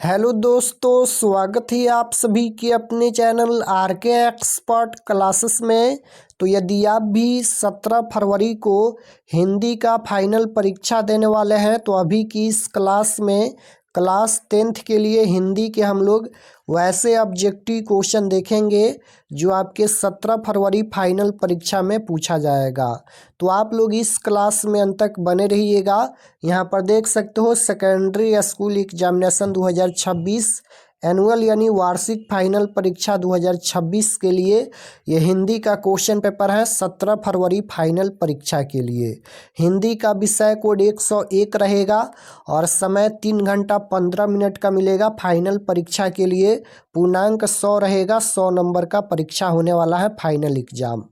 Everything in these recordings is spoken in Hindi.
हेलो दोस्तों, स्वागत है आप सभी के अपने चैनल आरके एक्सपर्ट क्लासेस में। तो यदि आप भी 17 फरवरी को हिंदी का फाइनल परीक्षा देने वाले हैं तो अभी की इस क्लास में क्लास 10th के लिए हिंदी के हम लोग वैसे ऑब्जेक्टिव क्वेश्चन देखेंगे जो आपके 17 फरवरी फाइनल परीक्षा में पूछा जाएगा। तो आप लोग इस क्लास में अंत तक बने रहिएगा। यहाँ पर देख सकते हो सेकेंडरी स्कूल एग्जामिनेशन 2026 एनुअल यानी वार्षिक फाइनल परीक्षा 2026 के लिए ये हिंदी का क्वेश्चन पेपर है। 17 फरवरी फाइनल परीक्षा के लिए हिंदी का विषय कोड 101 रहेगा और समय 3 घंटा 15 मिनट का मिलेगा। फाइनल परीक्षा के लिए पूर्णांक 100 रहेगा। 100 नंबर का परीक्षा होने वाला है फाइनल एग्जाम।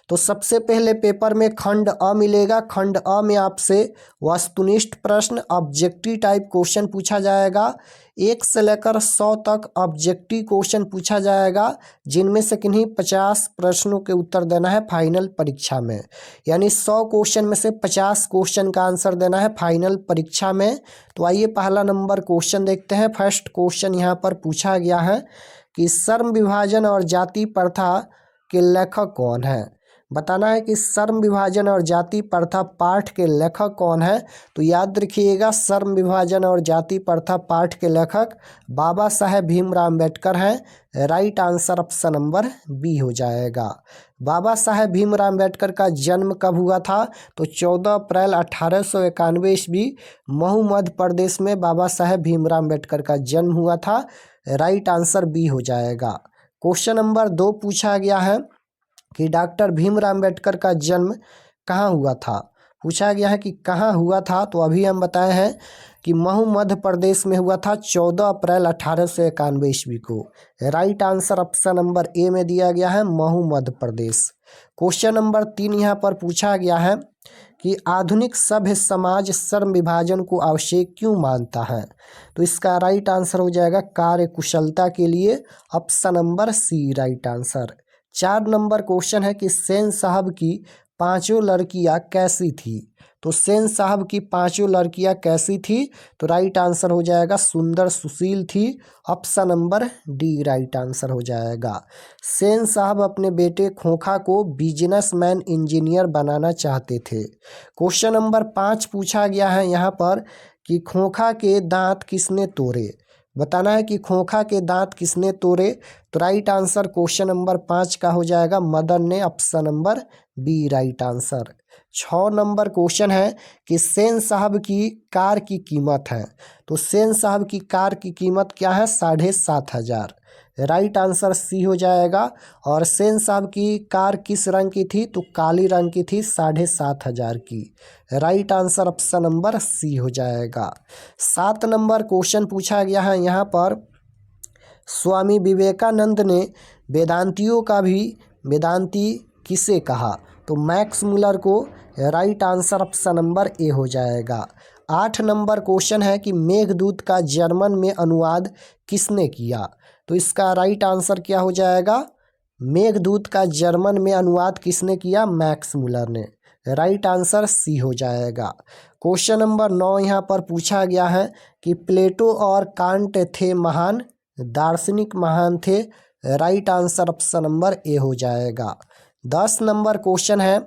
तो सबसे पहले पेपर में खंड अ मिलेगा। खंड अ में आपसे वस्तुनिष्ठ प्रश्न ऑब्जेक्टिव टाइप क्वेश्चन पूछा जाएगा। 1 से लेकर 100 तक ऑब्जेक्टिव क्वेश्चन पूछा जाएगा, जिनमें से किन्हीं 50 प्रश्नों के उत्तर देना है फाइनल परीक्षा में। यानी 100 क्वेश्चन में से 50 क्वेश्चन का आंसर देना है फाइनल परीक्षा में। तो आइए पहला नंबर क्वेश्चन देखते हैं। फर्स्ट क्वेश्चन यहाँ पर पूछा गया है कि श्रम विभाजन और जाति प्रथा के लेखक कौन है। बताना है कि श्रम विभाजन और जाति प्रथा पाठ के लेखक कौन है। तो याद रखिएगा, श्रम विभाजन और जाति प्रथा पाठ के लेखक बाबा साहेब भीमराव अम्बेडकर हैं। Right answer option number B हो जाएगा। बाबा साहेब भीमराव अम्बेडकर का जन्म कब हुआ था। तो 14 अप्रैल 1891 ईस्वी महू मध्य प्रदेश में बाबा साहेब भीमराव अम्बेडकर का जन्म हुआ था। राइट आंसर बी हो जाएगा। क्वेश्चन नंबर 2 पूछा गया है कि डॉक्टर भीमराव अम्बेडकर का जन्म कहाँ हुआ था। पूछा गया है कि कहाँ हुआ था। तो अभी हम बताए हैं कि महू मध्य प्रदेश में हुआ था 14 अप्रैल 1891 ईस्वी को। राइट आंसर ऑप्शन नंबर ए में दिया गया है, महू मध्य प्रदेश। क्वेश्चन नंबर 3 यहाँ पर पूछा गया है कि आधुनिक सभ्य समाज श्रम विभाजन को आवश्यक क्यों मानता है। तो इसका राइट आंसर हो जाएगा कार्य कुशलता के लिए। Option number C right answer. 4 number question है कि सेन साहब की 5 लड़कियां कैसी थी। तो सेन साहब की 5 लड़कियां कैसी थी। तो राइट आंसर हो जाएगा सुंदर सुशील थी। Option number D right answer हो जाएगा। सेन साहब अपने बेटे खोखा को बिजनेसमैन इंजीनियर बनाना चाहते थे। क्वेश्चन नंबर 5 पूछा गया है यहाँ पर कि खोखा के दांत किसने तोड़े। बताना है कि खोखा के दांत किसने तोड़े। तो राइट आंसर क्वेश्चन नंबर 5 का हो जाएगा मदन ने। Option number B right answer. 6 number question है कि सेन साहब की कार की कीमत है। तो सेन साहब की कार की कीमत क्या है, 7,500। राइट आंसर सी हो जाएगा। और सेन साहब की कार किस रंग की थी। तो काली रंग की थी, 7,500 की। Right answer option number C हो जाएगा। 7 नंबर क्वेश्चन पूछा गया है यहाँ पर स्वामी विवेकानंद ने वेदांतियों का भी वेदांती किसे कहा। तो मैक्स मुलर को। Right answer option number A हो जाएगा। 8 नंबर क्वेश्चन है कि मेघदूत का जर्मन में अनुवाद किसने किया। तो इसका राइट आंसर क्या हो जाएगा, मेघदूत का जर्मन में अनुवाद किसने किया, मैक्स मुलर ने। राइट आंसर सी हो जाएगा। क्वेश्चन नंबर 9 यहाँ पर पूछा गया है कि प्लेटो और कांट थे महान दार्शनिक महान थे। Right answer option number A हो जाएगा। 10 नंबर क्वेश्चन है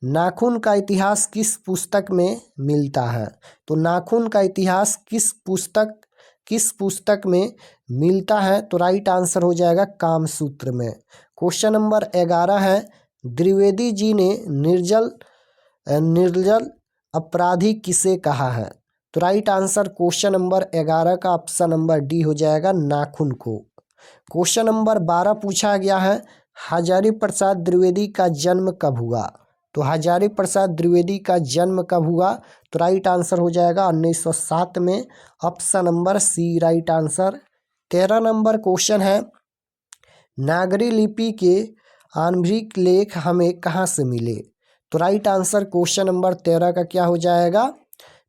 नाखून का इतिहास किस पुस्तक में मिलता है। तो नाखून का इतिहास किस पुस्तक में मिलता है। तो राइट आंसर हो जाएगा कामसूत्र में। क्वेश्चन नंबर 11 है द्विवेदी जी ने निर्जल अपराधी किसे कहा है। तो राइट आंसर क्वेश्चन नंबर 11 का ऑप्शन नंबर डी हो जाएगा, नाखून को। क्वेश्चन नंबर 12 पूछा गया है हजारी प्रसाद द्विवेदी का जन्म कब हुआ। तो हजारी प्रसाद द्विवेदी का जन्म कब हुआ। तो राइट आंसर हो जाएगा 1907 में। Option number C right answer. 13 number question है नागरी लिपि के आरंभिक लेख हमें कहाँ से मिले। तो राइट आंसर क्वेश्चन नंबर 13 का क्या हो जाएगा,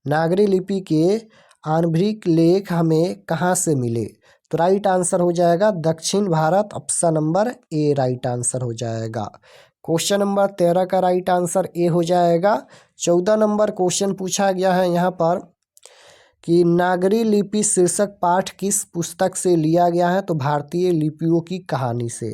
नागरी लिपि के आरंभिक लेख हमें कहाँ से मिले। तो राइट आंसर हो जाएगा दक्षिण Bharat. Option number A right answer हो जाएगा। क्वेश्चन नंबर 13 का राइट आंसर ए हो जाएगा। 14 नंबर क्वेश्चन पूछा गया है यहाँ पर कि नागरी लिपि शीर्षक पाठ किस पुस्तक से लिया गया है? तो भारतीय लिपियों की कहानी से।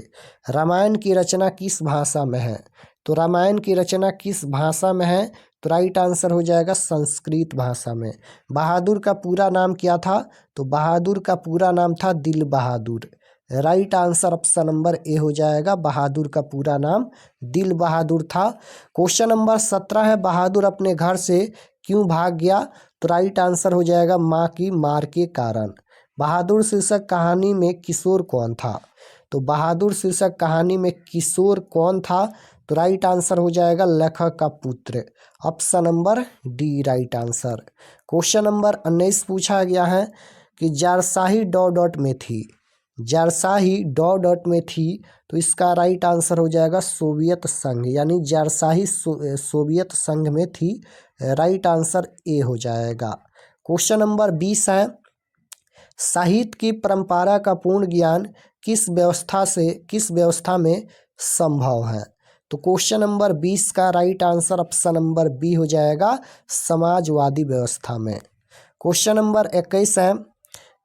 रामायण की रचना किस भाषा में है? तो रामायण की रचना किस भाषा में है? तो राइट आंसर हो जाएगा संस्कृत भाषा में। बहादुर का पूरा नाम क्या था? तो बहादुर का पूरा नाम था Dil Bahadur. Right answer option number A हो जाएगा, बहादुर का पूरा नाम दिल बहादुर था। क्वेश्चन नंबर 17 है, बहादुर अपने घर से क्यों भाग गया? तो राइट आंसर हो जाएगा माँ की मार के कारण। बहादुर शीर्षक कहानी में किशोर कौन था? तो बहादुर शीर्षक कहानी में किशोर कौन था? तो राइट आंसर हो जाएगा लेखक का पुत्र। Option number D right answer. Question number 19 पूछा गया है कि जारशाही डॉट में थी। जारशाही डॉट में थी, तो इसका राइट आंसर हो जाएगा सोवियत संघ, यानी जारशाही सोवियत संघ में थी। राइट आंसर ए हो जाएगा। क्वेश्चन नंबर 20 है, साहित्य की परंपरा का पूर्ण ज्ञान किस व्यवस्था में संभव है? तो क्वेश्चन नंबर 20 का right answer option number B हो जाएगा, समाजवादी व्यवस्था में। क्वेश्चन नंबर 21 है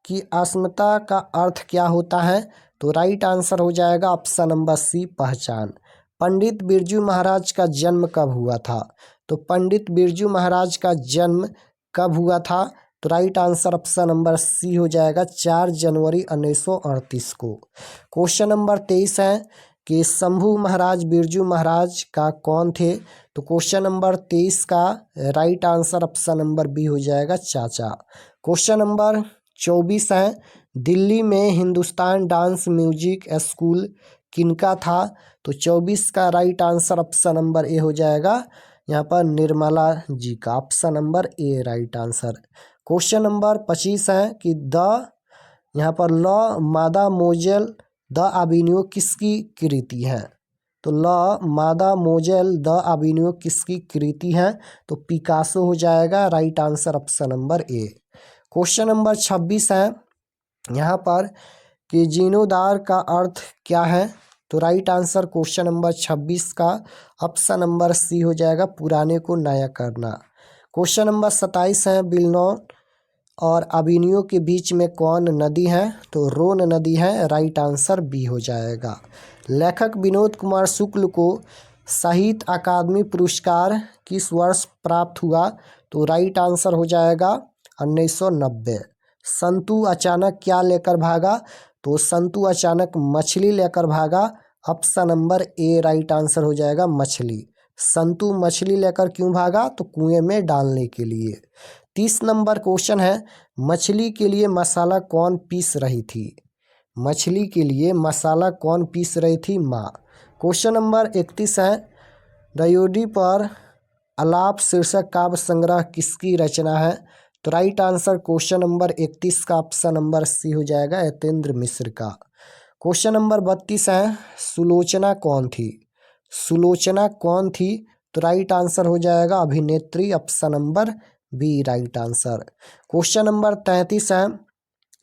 कि अस्मिता का अर्थ क्या होता है? तो राइट आंसर हो जाएगा ऑप्शन नंबर सी, पहचान। पंडित बिरजू महाराज का जन्म कब हुआ था? तो पंडित बिरजू महाराज का जन्म कब हुआ था? तो right answer option number C हो जाएगा, 4 जनवरी 1938 को। क्वेश्चन नंबर 23 है कि शंभू महाराज बिरजू महाराज का कौन थे? तो क्वेश्चन नंबर 23 का right answer option number B हो जाएगा, चाचा। क्वेश्चन नंबर 24 है, दिल्ली में हिंदुस्तान डांस म्यूजिक स्कूल किनका था? तो 24 का right answer option number A हो जाएगा, यहाँ पर निर्मला जी का। Option number A right answer. Question number 25 है कि यहाँ पर ल मादा मोजेल द अबिनियो किसकी कृति है? तो ल मादा मोजेल द अबिनियो किसकी कृति है? तो पिकासो हो जाएगा। राइट आंसर ऑप्शन नंबर ए। क्वेश्चन नंबर 26 है यहाँ पर कि जीर्णोद्धार का अर्थ क्या है? तो राइट आंसर क्वेश्चन नंबर 26 का ऑप्शन नंबर सी हो जाएगा, पुराने को नया करना। क्वेश्चन नंबर 27 है, बिलनौर और अबिनियो के बीच में कौन नदी है? तो रोन नदी है। राइट आंसर बी हो जाएगा। लेखक विनोद कुमार शुक्ल को साहित्य अकादमी पुरस्कार किस वर्ष प्राप्त हुआ? तो राइट आंसर हो जाएगा 1990। संतु अचानक क्या लेकर भागा? तो संतु अचानक मछली लेकर भागा। Option number A right answer हो जाएगा, मछली। संतु मछली लेकर क्यों भागा? तो कुएं में डालने के लिए। 30 नंबर क्वेश्चन है, मछली के लिए मसाला कौन पीस रही थी? मछली के लिए मसाला कौन पीस रही थी? माँ। क्वेश्चन नंबर 31 है, रयोडी पर आलाप शीर्षक काव्य संग्रह किसकी रचना है? तो राइट आंसर क्वेश्चन नंबर 31 का ऑप्शन नंबर सी हो जाएगा, यतेंद्र मिश्र का। क्वेश्चन नंबर 32 है, सुलोचना कौन थी? सुलोचना कौन थी? तो राइट आंसर हो जाएगा, अभिनेत्री। Option number B right answer. Question number 33 है,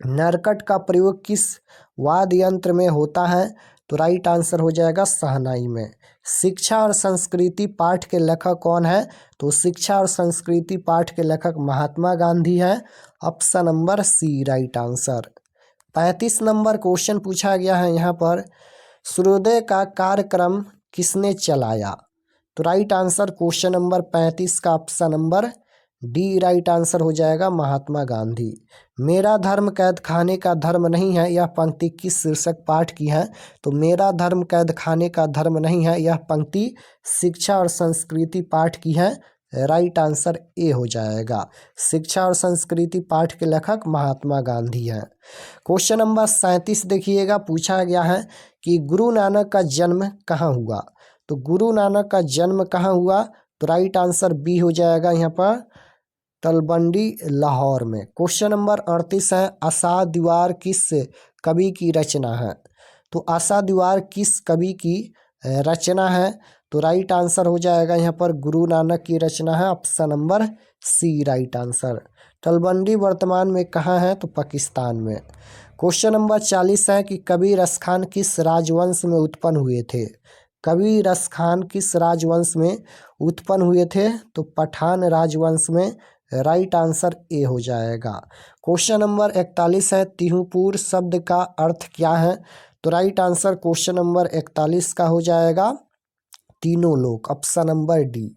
नरकट का प्रयोग किस वाद्य यंत्र में होता है? तो राइट आंसर हो जाएगा, शहनाई में। शिक्षा और संस्कृति पाठ के लेखक कौन है? तो शिक्षा और संस्कृति पाठ के लेखक महात्मा गांधी है। Option number C right answer. 35 number question पूछा गया है यहाँ पर, सूर्योदय का कार्यक्रम किसने चलाया? तो राइट आंसर क्वेश्चन नंबर 35 का option number D right answer हो जाएगा, महात्मा गांधी। मेरा धर्म कैद खाने का धर्म नहीं है, यह पंक्ति किस शीर्षक पाठ की है? तो मेरा धर्म कैद खाने का धर्म नहीं है, यह पंक्ति शिक्षा और संस्कृति पाठ की है। राइट आंसर ए हो जाएगा। शिक्षा और संस्कृति पाठ के लेखक महात्मा गांधी हैं। क्वेश्चन नंबर 37 देखिएगा, पूछा गया है कि गुरु नानक का जन्म कहाँ हुआ? तो गुरु नानक का जन्म कहाँ हुआ? तो राइट आंसर बी हो जाएगा, यहाँ पर तलवंडी, लाहौर में। क्वेश्चन नंबर 38 है, आशा दीवार किस कवि की रचना है? तो आशा दीवार किस कवि की रचना है? तो राइट आंसर हो जाएगा यहाँ पर गुरु नानक की रचना है। Option number C right answer. Talwandi वर्तमान में कहाँ है? तो पाकिस्तान में। क्वेश्चन नंबर 40 है कि कबीर रसखान किस राजवंश में उत्पन्न हुए थे? कबीर रसखान किस राजवंश में उत्पन्न हुए थे? तो पठान राजवंश में राइट आंसर ए हो जाएगा। क्वेश्चन नंबर 41 है, तिहुपुर शब्द का अर्थ क्या है? तो राइट आंसर क्वेश्चन नंबर 41 का हो जाएगा तीनों लोग, ऑप्शन नंबर डी।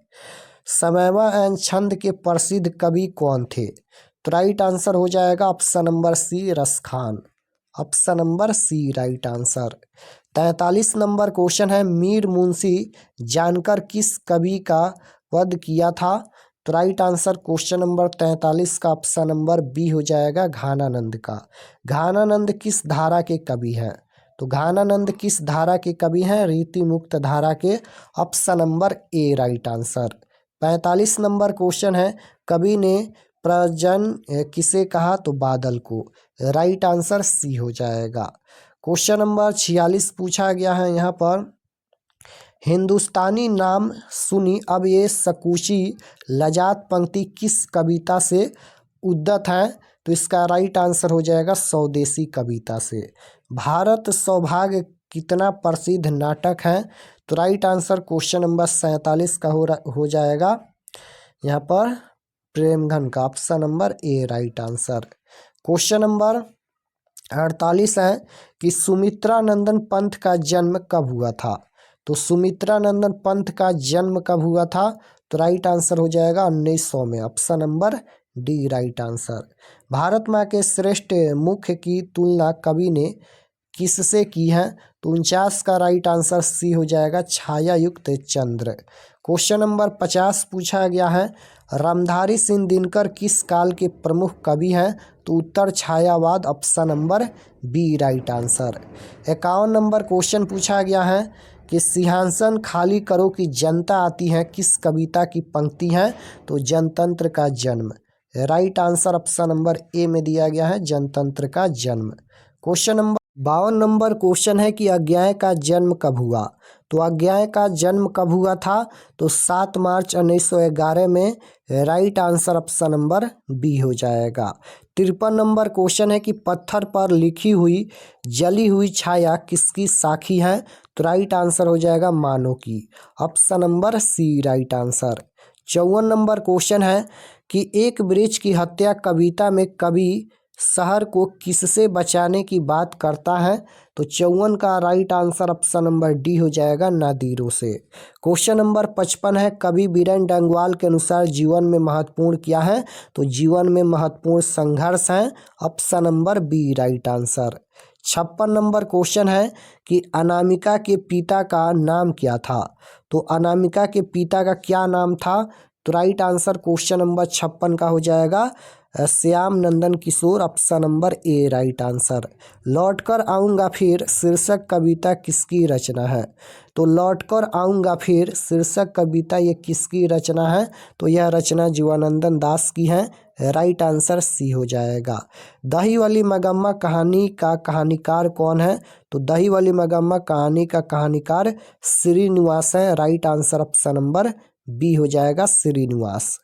समयमा एंड छंद के प्रसिद्ध कवि कौन थे? तो राइट आंसर हो जाएगा option number C, Raskhan, option number C right answer. 43 number question है, मीर मुंशी जानकर किस कवि का वध किया था? तो राइट आंसर क्वेश्चन नंबर 43 का ऑप्शन नंबर बी हो जाएगा, घानानंद का। घानानंद किस धारा के कवि हैं? तो घानानंद किस धारा के कवि हैं? रीति मुक्त धारा के, option number A right answer. 45 number question है, कवि ने प्रजन किसे कहा? तो बादल को, राइट आंसर सी हो जाएगा। क्वेश्चन नंबर 46 पूछा गया है यहाँ पर, हिंदुस्तानी नाम सुनी अब ये सकुची लजात पंक्ति किस कविता से उद्धत है? तो इसका राइट आंसर हो जाएगा स्वदेशी कविता से। भारत सौभाग्य कितना प्रसिद्ध नाटक है? तो राइट आंसर क्वेश्चन नंबर 47 का हो जाएगा यहाँ पर प्रेमघन का, option number A right answer. Question number 48 है कि सुमित्रा नंदन पंथ का जन्म कब हुआ था? तो सुमित्रा नंदन पंथ का जन्म कब हुआ था? तो राइट आंसर हो जाएगा 1900 में, option number D right answer. Bharat माँ के श्रेष्ठ मुख की तुलना कवि ने किससे की है? तो 49 का राइट आंसर सी हो जाएगा, छाया युक्त चंद्र। क्वेश्चन नंबर 50 पूछा गया है, रामधारी सिंह दिनकर किस काल के प्रमुख कवि हैं? तो उत्तर छायावाद, option number B right answer. 51 number question पूछा गया है कि सिंहासन खाली करो कि जनता आती है किस कविता की पंक्ति है? तो जनतंत्र का जन्म, राइट आंसर ऑप्शन नंबर ए में दिया गया है, जनतंत्र का जन्म। क्वेश्चन नंबर 52 नंबर क्वेश्चन है कि अज्ञाय का जन्म कब हुआ? तो अज्ञाय का जन्म कब हुआ था? तो 7 मार्च 1911 में, right answer option number B हो जाएगा। 53 नंबर क्वेश्चन है कि पत्थर पर लिखी हुई जली हुई छाया किसकी साखी है? तो राइट आंसर हो जाएगा मानव की, option number C right answer. 54 number question है कि एक वृक्ष की हत्या कविता में कवि शहर को किससे बचाने की बात करता है? तो 54 का right answer option number D हो जाएगा, नादिरों से। क्वेश्चन नंबर 55 है, कवि बीरेन डंगवाल के अनुसार जीवन में महत्वपूर्ण क्या है? तो जीवन में महत्वपूर्ण संघर्ष है, option number B right answer. 56 number question है कि अनामिका के पिता का नाम क्या था? तो अनामिका के पिता का क्या नाम था? तो राइट आंसर क्वेश्चन नंबर 56 का हो जाएगा Shyam Nandan Kishor, option number A right answer. लौटकर आऊँगा फिर शीर्षक कविता किसकी रचना है? तो लौटकर आऊँगा फिर शीर्षक कविता ये किसकी रचना है? तो यह रचना जीवानंदन दास की है, राइट आंसर सी हो जाएगा। दही वाली मगम्मा कहानी का कहानीकार कौन है? तो दही वाली मगम्मा कहानी का कहानीकार श्रीनिवास है, right answer option number B हो जाएगा, श्रीनिवास।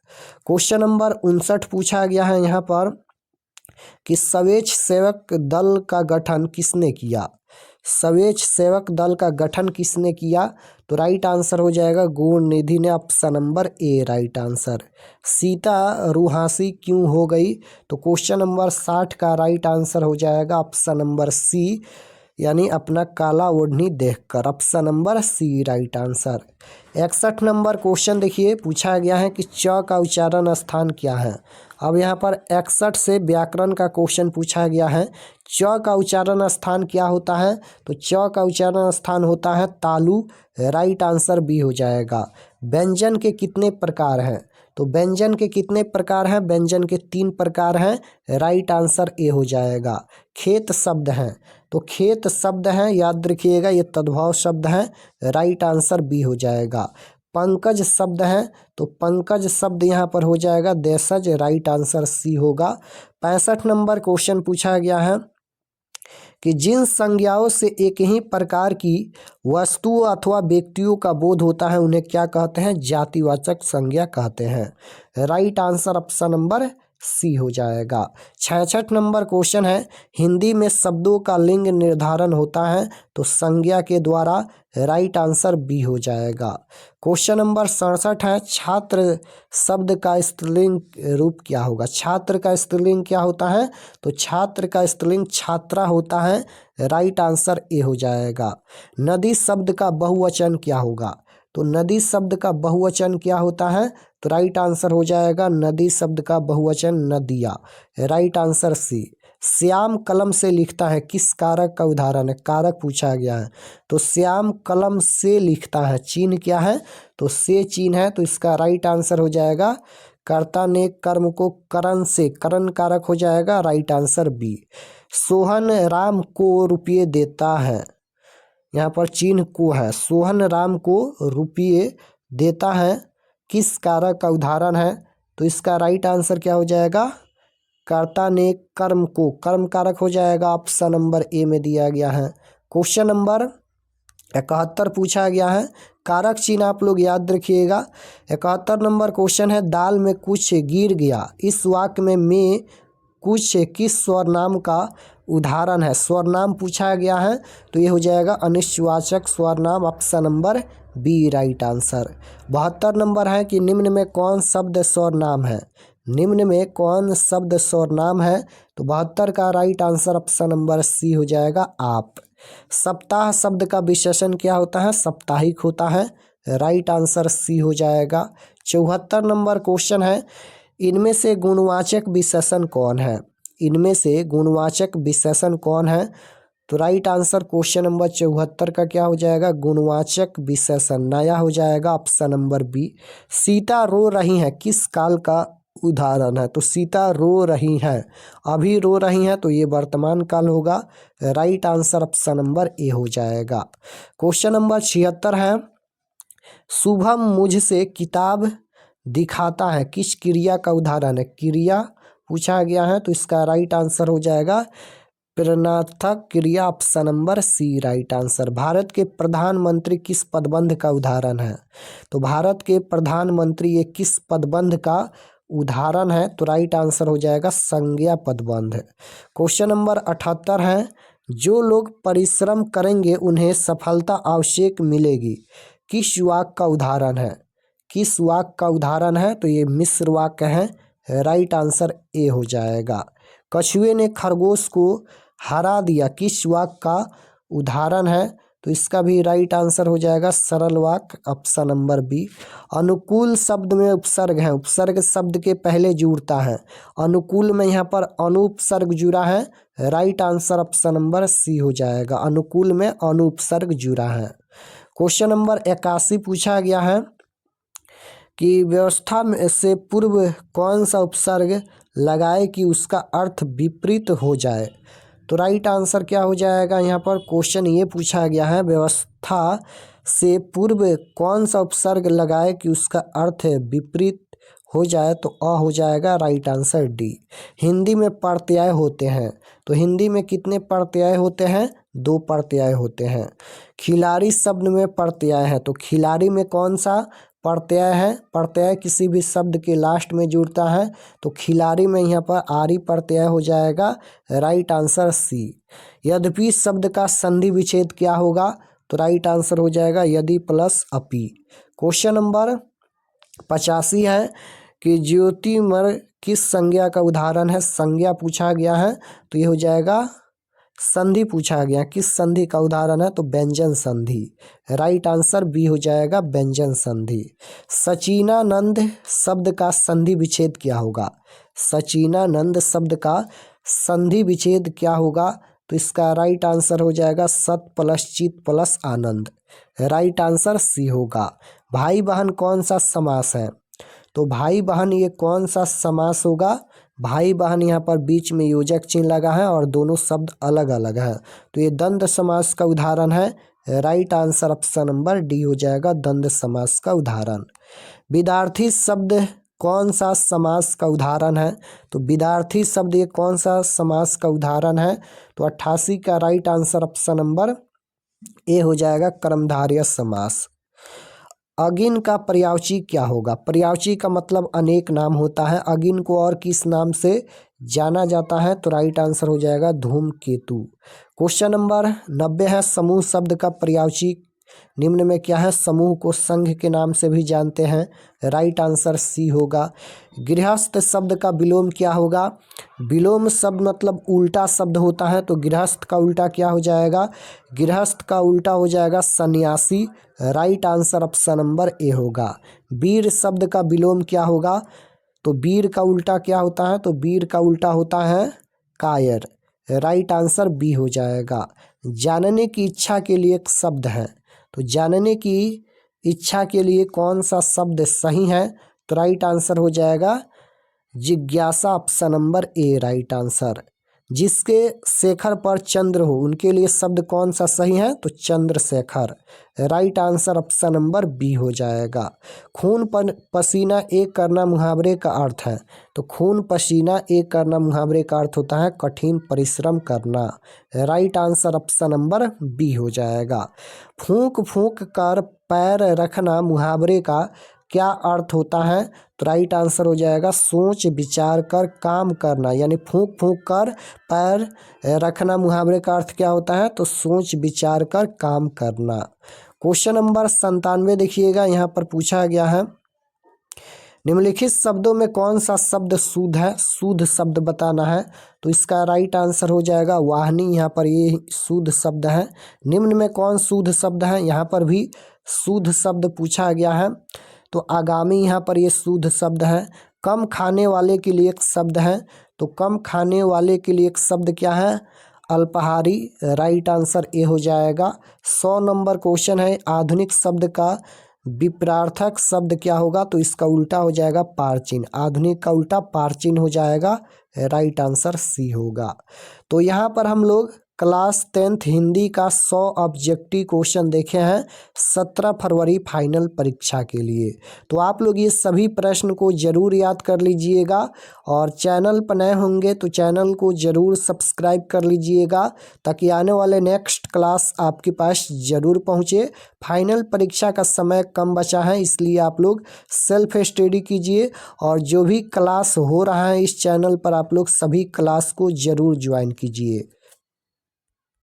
क्वेश्चन नंबर 59 पूछा गया है यहाँ पर कि स्वयंसेवक दल का गठन किसने किया? स्वयंसेवक दल का गठन किसने किया? तो राइट आंसर हो जाएगा गुणनिधि ने, option number A right answer. Sita रुहासी क्यों हो गई? तो क्वेश्चन नंबर 60 का राइट आंसर हो जाएगा ऑप्शन नंबर सी, यानी अपना काला ओढ़नी देखकर, option number C right answer. 61 number question देखिए पूछा गया है कि च का उच्चारण स्थान क्या है? अब यहाँ पर 61 से व्याकरण का क्वेश्चन पूछा गया है। च का उच्चारण स्थान क्या होता है? तो च का उच्चारण स्थान होता है तालु, राइट आंसर बी हो जाएगा। व्यंजन के कितने प्रकार हैं? तो व्यंजन के कितने प्रकार हैं? व्यंजन के 3 प्रकार हैं, राइट आंसर ए हो जाएगा। खेत शब्द हैं, तो खेत शब्द हैं, याद रखिएगा ये तद्भव शब्द हैं, राइट आंसर बी हो जाएगा। पंकज शब्द हैं, तो पंकज शब्द यहाँ पर हो जाएगा देशज, राइट आंसर सी होगा। 65 नंबर क्वेश्चन पूछा गया है कि जिन संज्ञाओं से एक ही प्रकार की वस्तुओं अथवा व्यक्तियों का बोध होता है उन्हें क्या कहते हैं? जातिवाचक संज्ञा कहते हैं, right answer option number C हो जाएगा। 66 नंबर क्वेश्चन है, हिंदी में शब्दों का लिंग निर्धारण होता है तो संज्ञा के द्वारा। राइट आंसर बी हो जाएगा। क्वेश्चन नंबर 67 है, छात्र शब्द का स्त्रीलिंग रूप क्या होगा। छात्र का स्त्रीलिंग क्या होता है, तो छात्र का स्त्रीलिंग छात्रा होता है। राइट आंसर ए हो जाएगा। नदी शब्द का बहुवचन क्या होगा, तो नदी शब्द का बहुवचन क्या होता है, तो राइट आंसर हो जाएगा नदी शब्द का बहुवचन नदिया। Right answer C. श्याम कलम से लिखता है किस कारक का उदाहरण है, कारक पूछा गया है। तो श्याम कलम से लिखता है, चिन्ह क्या है, तो से चिन्ह है, तो इसका राइट आंसर हो जाएगा कर्ता ने कर्म को करण से, करण कारक हो जाएगा। Right answer B. Sohan Ram को रुपये देता है, यहाँ पर चिन्ह को है, सोहन राम को रुपये देता है किस कारक का उदाहरण है, तो इसका राइट आंसर क्या हो जाएगा, कर्ता ने कर्म को, कर्म कारक हो जाएगा। ऑप्शन नंबर ए में दिया गया है। क्वेश्चन नंबर 71 पूछा गया है, कारक चिन्ह आप लोग याद रखिएगा। 71 नंबर क्वेश्चन है, दाल में कुछ गिर गया, इस वाक्य में कुछ किस स्वरनाम का उदाहरण है। स्वरनाम पूछा गया है तो ये हो जाएगा अनिश्चयवाचक स्वरनाम। Option number B right answer. 72 number है कि निम्न में कौन शब्द स्वरनाम है, निम्न में कौन शब्द स्वरनाम है, तो 72 का right answer option number C हो जाएगा आप। सप्ताह शब्द का विशेषण क्या होता है, साप्ताहिक होता है। राइट आंसर सी हो जाएगा। 74 नंबर क्वेश्चन है, इनमें से गुणवाचक विशेषण कौन है, इनमें से गुणवाचक विशेषण कौन है, तो राइट आंसर क्वेश्चन नंबर 74 का क्या हो जाएगा, गुणवाचक विशेषण नया हो जाएगा। Option number B. सीता रो रही है किस काल का उदाहरण है, तो सीता रो रही हैं, अभी रो रही हैं, तो ये वर्तमान काल होगा। Right answer option number A हो जाएगा। क्वेश्चन नंबर 76 है, शुभम मुझसे किताब दिखाता है किस क्रिया का उदाहरण है, क्रिया पूछा गया है, तो इसका राइट आंसर हो जाएगा प्रेरणात्मक क्रिया। Option number C right answer. Bharat के प्रधानमंत्री किस पदबंध का उदाहरण है, तो भारत के प्रधानमंत्री ये किस पदबंध का उदाहरण है, तो राइट आंसर हो जाएगा संज्ञा पदबंध। क्वेश्चन नंबर 78 है, जो लोग परिश्रम करेंगे उन्हें सफलता आवश्यक मिलेगी, किस वाक्य का उदाहरण है, किस वाक्य का उदाहरण है, तो ये मिश्र वाक्य है। राइट आंसर ए हो जाएगा। कछुए ने खरगोश को हरा दिया किस वाक्य का उदाहरण है, तो इसका भी राइट आंसर हो जाएगा सरल वाक्य। Option number B. अनुकूल शब्द में उपसर्ग है, उपसर्ग शब्द के पहले जुड़ता है, अनुकूल में यहाँ पर अनुपसर्ग जुड़ा है। Right answer option number C हो जाएगा, अनुकूल में अनुपसर्ग जुड़ा है। क्वेश्चन नंबर 81 पूछा गया है कि व्यवस्था में से पूर्व कौन सा उपसर्ग लगाए कि उसका अर्थ विपरीत हो जाए, तो राइट आंसर क्या हो जाएगा, यहाँ पर क्वेश्चन ये पूछा गया है व्यवस्था से पूर्व कौन सा उपसर्ग लगाए कि उसका अर्थ विपरीत हो जाए, तो अ हो जाएगा। Right answer D. हिंदी में प्रत्यय होते हैं, तो हिंदी में कितने प्रत्यय होते हैं, 2 प्रत्यय होते हैं। खिलाड़ी शब्द में प्रत्यय है, तो खिलाड़ी में कौन सा प्रत्यय है, प्रत्यय किसी भी शब्द के लास्ट में जुड़ता है, तो खिलाड़ी में यहाँ पर आरी प्रत्यय हो जाएगा। Right answer C. यद्यपि शब्द का संधि विच्छेद क्या होगा, तो राइट आंसर हो जाएगा यदि प्लस अपि। क्वेश्चन नंबर 85 है कि ज्योतिमर किस संज्ञा का उदाहरण है, संज्ञा पूछा गया है, तो ये हो जाएगा संधि पूछा गया, किस संधि का उदाहरण है, तो व्यंजन संधि। राइट आंसर बी हो जाएगा व्यंजन संधि। सचिनानंद शब्द का संधि विच्छेद क्या होगा, सचिनानंद शब्द का संधि विच्छेद क्या होगा, तो इसका राइट आंसर हो जाएगा सत प्लस चित प्लस आनंद। राइट आंसर सी होगा। भाई बहन कौन सा समास है, तो भाई बहन ये कौन सा समास होगा, भाई बहन यहाँ पर बीच में योजक चिन्ह लगा है और दोनों शब्द अलग अलग है, तो ये द्वंद्व समास का उदाहरण है। Right answer option number D हो जाएगा द्वंद्व समास का उदाहरण। विद्यार्थी शब्द कौन सा समास का उदाहरण है, तो विद्यार्थी शब्द ये कौन सा समास का उदाहरण है, तो 88 का right answer option number A हो जाएगा कर्मधारय समास। अगिन का पर्यायवाची क्या होगा? पर्यायवाची का मतलब अनेक नाम होता है। अगिन को और किस नाम से जाना जाता है? तो राइट आंसर हो जाएगा धूमकेतु। क्वेश्चन नंबर 90 है, समूह शब्द का पर्यायवाची निम्न में क्या है? समूह को संघ के नाम से भी जानते हैं। राइट आंसर सी होगा। गृहस्थ शब्द का विलोम क्या होगा? विलोम शब्द मतलब उल्टा शब्द होता है, तो गृहस्थ का उल्टा क्या हो जाएगा? गृहस्थ का उल्टा हो जाएगा सन्यासी। राइट आंसर ऑप्शन नंबर ए होगा। वीर शब्द का विलोम क्या होगा? तो वीर का उल्टा क्या होता है? तो वीर का उल्टा होता है कायर। राइट आंसर बी हो जाएगा। जानने की इच्छा के लिए एक शब्द है, तो जानने की इच्छा के लिए कौन सा शब्द सही है? तो राइट आंसर हो जाएगा जिज्ञासा, option number A right answer. जिसके शेखर पर चंद्र हो उनके लिए शब्द कौन सा सही है? तो Chandrashekhar. Right answer option number B हो जाएगा। खून पसीना एक करना मुहावरे का अर्थ है, तो खून पसीना एक करना मुहावरे का अर्थ होता है कठिन परिश्रम करना। Right answer option number B हो जाएगा। फूंक फूंक कर पैर रखना मुहावरे का क्या अर्थ होता है? तो राइट आंसर हो जाएगा सोच विचार कर काम करना, यानी फूंक फूंक कर पैर रखना मुहावरे का अर्थ क्या होता है? तो सोच विचार कर काम करना। क्वेश्चन नंबर 97 देखिएगा, यहाँ पर पूछा गया है निम्नलिखित शब्दों में कौन सा शब्द शुद्ध है? शुद्ध शब्द बताना है, तो इसका राइट आंसर हो जाएगा वाहनी। यहाँ पर ये शुद्ध शब्द है। निम्न में कौन शुद्ध शब्द है? यहाँ पर भी शुद्ध शब्द पूछा गया है, तो आगामी यहाँ पर ये शुद्ध शब्द है। कम खाने वाले के लिए एक शब्द है, तो कम खाने वाले के लिए एक शब्द क्या है? अल्पाहारी। राइट आंसर ए हो जाएगा। 100 नंबर क्वेश्चन है, आधुनिक शब्द का विपरार्थक शब्द क्या होगा? तो इसका उल्टा हो जाएगा प्राचीन। आधुनिक का उल्टा प्राचीन हो जाएगा। राइट आंसर सी होगा। तो यहाँ पर हम लोग क्लास 10th हिंदी का 100 ऑब्जेक्टिव क्वेश्चन देखे हैं 17 फरवरी फाइनल परीक्षा के लिए। तो आप लोग ये सभी प्रश्न को जरूर याद कर लीजिएगा, और चैनल पर नए होंगे तो चैनल को जरूर सब्सक्राइब कर लीजिएगा, ताकि आने वाले नेक्स्ट क्लास आपके पास जरूर पहुँचे। फाइनल परीक्षा का समय कम बचा है, इसलिए आप लोग सेल्फ स्टडी कीजिए, और जो भी क्लास हो रहा है इस चैनल पर आप लोग सभी क्लास को जरूर ज्वाइन कीजिए।